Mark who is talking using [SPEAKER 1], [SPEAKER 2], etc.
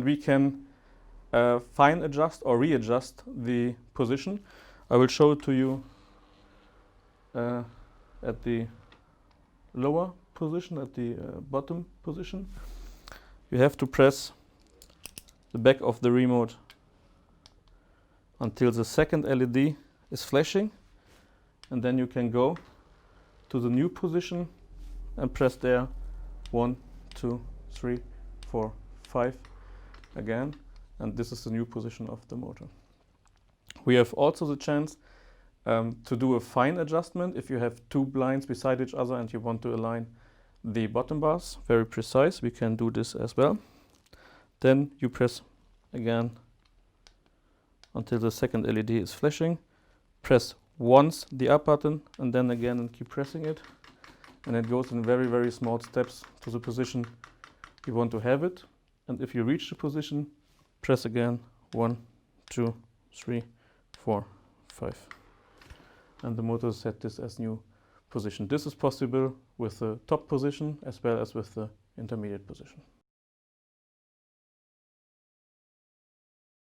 [SPEAKER 1] We can fine adjust or readjust the position. I will show it to you at the lower position, at the bottom position. You have to press the back of the remote until the second LED is flashing, and then you can go to the new position and press there 1, 2, 3, 4, 5 again, and this is the new position of the motor. We have also the chance to do a fine adjustment if you have two blinds beside each other and you want to align the bottom bars very precise. We can do this as well. Then you press again until the second LED is flashing. Press once the up button and then again and keep pressing it. And it goes in very, very small steps to the position you want to have it. And if you reach the position, press again 1, 2, 3, 4, 5. And the motor set this as new position. This is possible with the top position as well as with the intermediate position.